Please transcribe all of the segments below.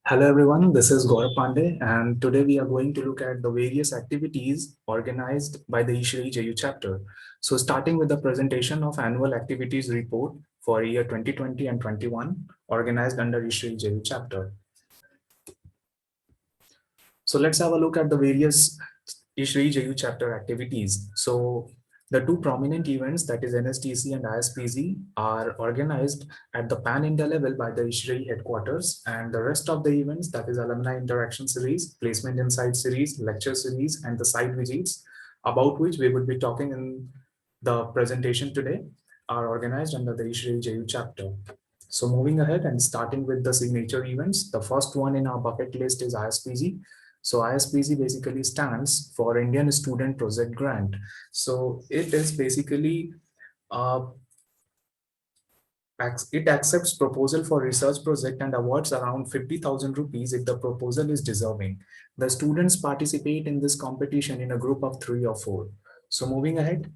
Hello everyone, this is Gaurav Pandey, and today we are going to look at the various activities organized by the ISHRAE JU chapter. So starting with the presentation of annual activities report for year 2020 and 21 organized under ISHRAE JU chapter. So let's have a look at the various ISHRAE JU chapter activities. So the two prominent events, that is Nsdc and ISPZ, are organized at the pan-India level by the ISHRAE headquarters, and the rest of the events, that is Alumni Interaction series, Placement Insight series, Lecture series, and the site visits, about which we would be talking in the presentation today, are organized under the ISHRAE JU chapter. So moving ahead and starting with the signature events, the first one in our bucket list is ISPZ. So ISPZ basically stands for Indian Student Project Grant. So it is basically uh, it accepts proposal for research project and awards around 50,000 rupees if the proposal is deserving. The students participate in this competition in a group of 3 or 4. So moving ahead,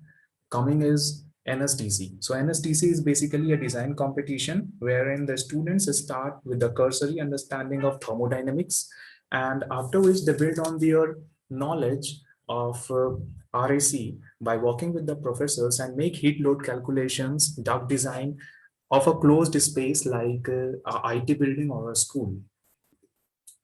coming is Nsdc. So Nsdc is basically a design competition wherein the students start with the cursory understanding of thermodynamics, and after which they build on their knowledge of RAC by working with the professors and make heat load calculations, duct design of a closed space like a IT building or a school.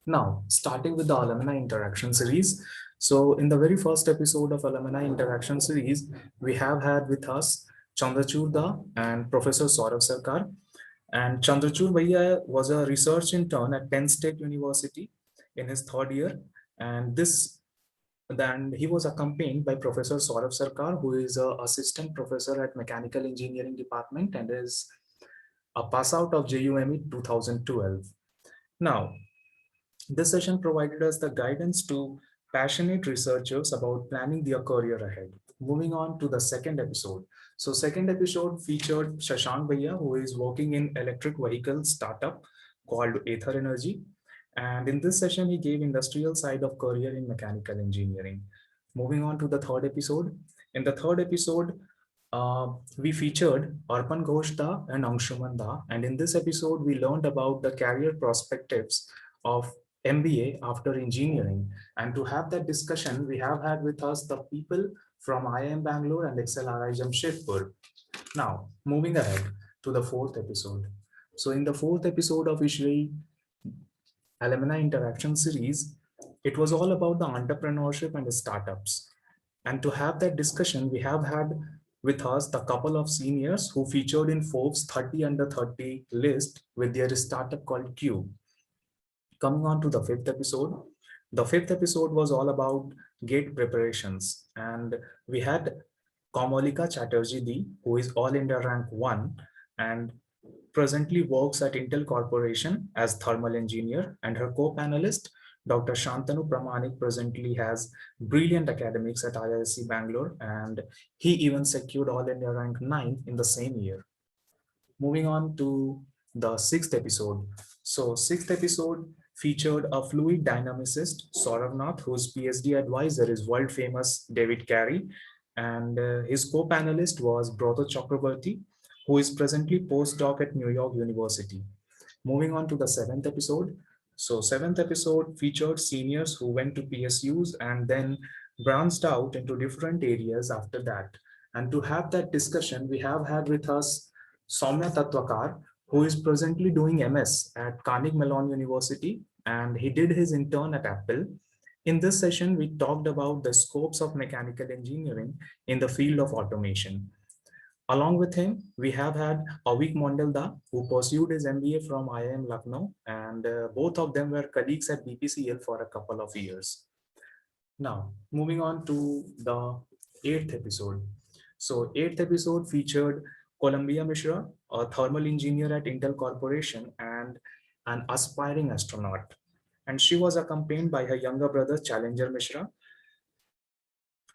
Now, starting with the Alumni Interaction series. So in the very first episode of Alumni Interaction series, we have had with us Chandrachud Da and Professor Saurav Sarkar. And Chandrachud Bhaiya was a research intern at Penn State University in his third year. And then he was accompanied by Professor Saurav Sarkar, who is an assistant professor at Mechanical Engineering Department and is a pass out of JUME 2012. Now, this session provided us the guidance to passionate researchers about planning their career ahead. Moving on to the second episode. So second episode featured Shashank Bhaiya, who is working in electric vehicle startup called Aether Energy. And in this session, he gave industrial side of career in mechanical engineering. Moving on to the third episode. In the third episode, we featured Arpan Ghosh Da and Anshuman Da. And in this episode, we learned about the career perspectives of MBA after engineering. And to have that discussion, we have had with us the people from IIM Bangalore and XLRI Jamshedpur. Now, moving ahead to the fourth episode. So in the fourth episode of ISHRAE Alumni Interaction series, it was all about the entrepreneurship and the startups. And to have that discussion, we have had with us the couple of seniors who featured in Forbes 30 under 30 list with their startup called Cube. Coming on to the fifth episode. The fifth episode was all about gate preparations. And we had Kamalika Chatterjee, who is All India Rank 1 and presently works at Intel Corporation as thermal engineer, and her co-panelist, Dr. Shantanu Pramanik, presently has brilliant academics at IISc Bangalore, and he even secured All India Rank 9 in the same year. Moving on to the sixth episode. So sixth episode featured a fluid dynamicist, Saurav Nath, whose PhD advisor is world famous David Carey, and his co-panelist was Brother Chakrabarti, who is presently postdoc at New York University. Moving on to the seventh episode. So seventh episode featured seniors who went to PSUs and then branched out into different areas after that. And to have that discussion, we have had with us Soumya Tatwakar, who is presently doing MS at Carnegie Mellon University, and he did his intern at Apple. In this session, we talked about the scopes of mechanical engineering in the field of automation. Along with him, we have had Avik Mondalda, who pursued his MBA from IIM Lucknow, and both of them were colleagues at BPCL for a couple of years. Now, moving on to the eighth episode. So, eighth episode featured Columbia Mishra, a thermal engineer at Intel Corporation and an aspiring astronaut. And she was accompanied by her younger brother, Challenger Mishra,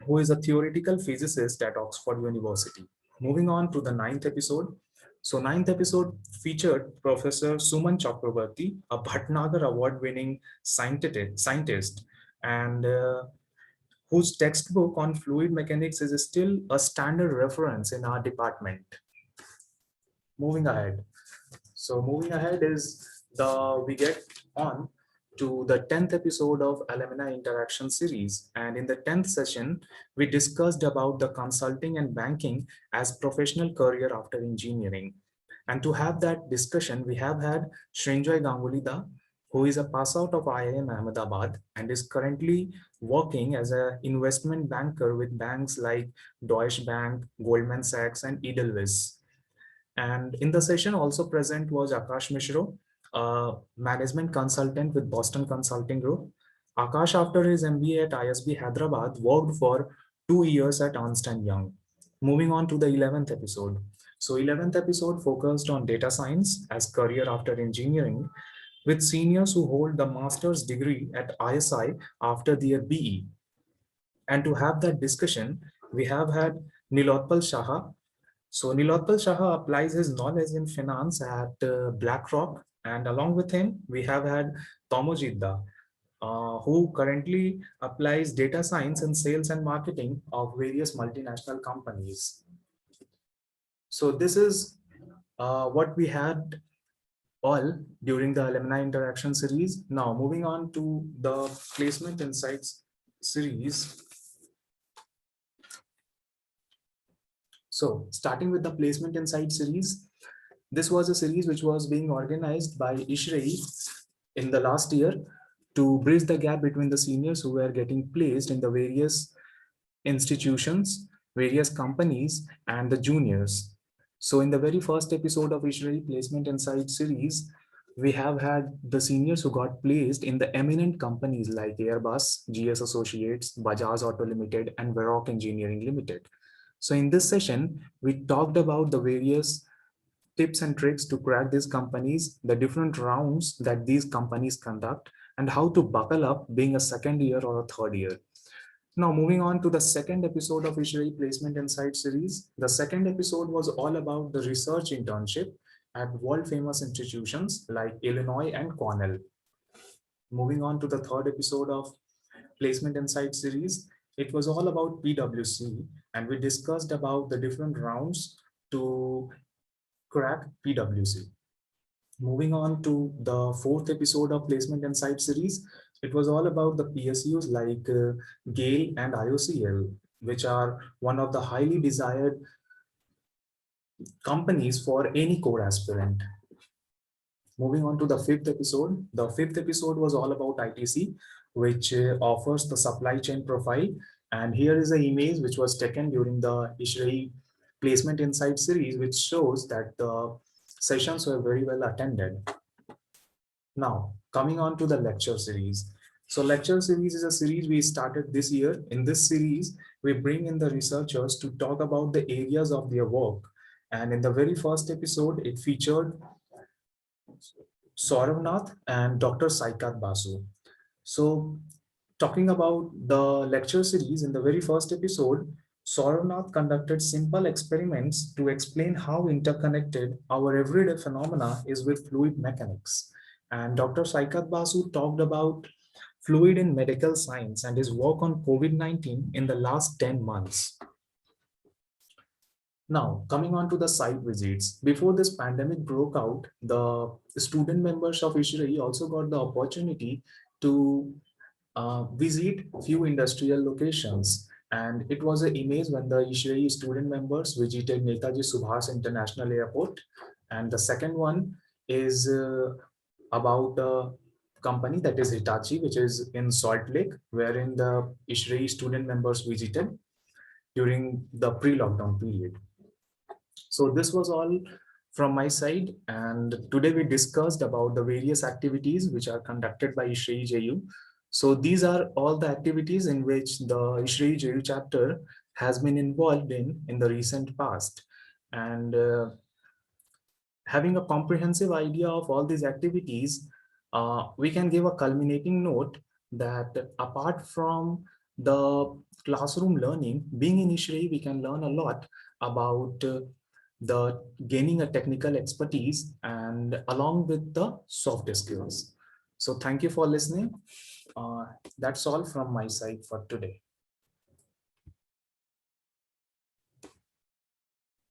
who is a theoretical physicist at Oxford University. Moving on to the ninth episode. So ninth episode featured Professor Suman Chakrabarti, a Bhatnagar award-winning scientist and whose textbook on fluid mechanics is still a standard reference in our department. Moving ahead. So moving ahead is we get on to the 10th episode of Alumni Interaction series. And in the 10th session, we discussed about the consulting and banking as professional career after engineering. And to have that discussion, we have had Srinjoy Ganguly, who is a pass out of IIM Ahmedabad and is currently working as an investment banker with banks like Deutsche Bank, Goldman Sachs, and Edelweiss. And in the session also present was Akash Mishra, a management consultant with Boston Consulting Group. Akash, after his MBA at ISB Hyderabad, worked for 2 years at Ernst& Young. Moving on to the 11th episode. So 11th episode focused on data science as career after engineering, with seniors who hold the master's degree at ISI after their BE. And to have that discussion, we have had Nilotpal Shah. So Nilotpal Shah applies his knowledge in finance at BlackRock, and along with him, we have had Tomojit Da, who currently applies data science in sales and marketing of various multinational companies. So this is what we had all during the Alumni Interaction series. Now moving on to the Placement Insights series. So starting with the Placement Insight series, this was a series which was being organized by ISHRAE in the last year to bridge the gap between the seniors who were getting placed in the various institutions, various companies, and the juniors. So in the very first episode of ISHRAE Placement Insight series, we have had the seniors who got placed in the eminent companies like Airbus, GS Associates, Bajaj Auto Limited, and Varroc Engineering Limited. So in this session, we talked about the various tips and tricks to crack these companies, the different rounds that these companies conduct, and how to buckle up being a second year or a third year. Now, moving on to the second episode of ISHRAE Placement Insight series. The second episode was all about the research internship at world famous institutions like Illinois and Cornell. Moving on to the third episode of Placement Insight series, it was all about PwC, and we discussed about the different rounds to crack PwC. Moving on to the fourth episode of Placement Insight series, it was all about the PSUs like GAIL and IOCL, which are one of the highly desired companies for any core aspirant. Moving on to the fifth episode was all about ITC, which offers the supply chain profile. And here is an image which was taken during the ISHRAE Placement Insight series, which shows that the sessions were very well attended. Now, coming on to the lecture series. So lecture series is a series we started this year. In this series, we bring in the researchers to talk about the areas of their work. And in the very first episode, it featured Sauravnath and Dr. Saikat Basu. So talking about the lecture series, in the very first episode, Sauravnath conducted simple experiments to explain how interconnected our everyday phenomena is with fluid mechanics. And Dr. Saikat Basu talked about fluid in medical science and his work on COVID-19 in the last 10 months. Now, coming on to the site visits. Before this pandemic broke out, the student members of ISHRAE also got the opportunity to visit few industrial locations. And it was an image when the ISHRAE student members visited Netaji Subhas International Airport. And the second one is about a company that is Hitachi, which is in Salt Lake, wherein the ISHRAE student members visited during the pre-lockdown period. So this was all from my side, and today we discussed about the various activities which are conducted by ISHRAE JU. So these are all the activities in which the ISHRAE JU chapter has been involved in the recent past. And having a comprehensive idea of all these activities, we can give a culminating note that apart from the classroom learning, being in ISHRAE, we can learn a lot about the gaining a technical expertise and along with the soft skills. So thank you for listening. That's all from my side for today.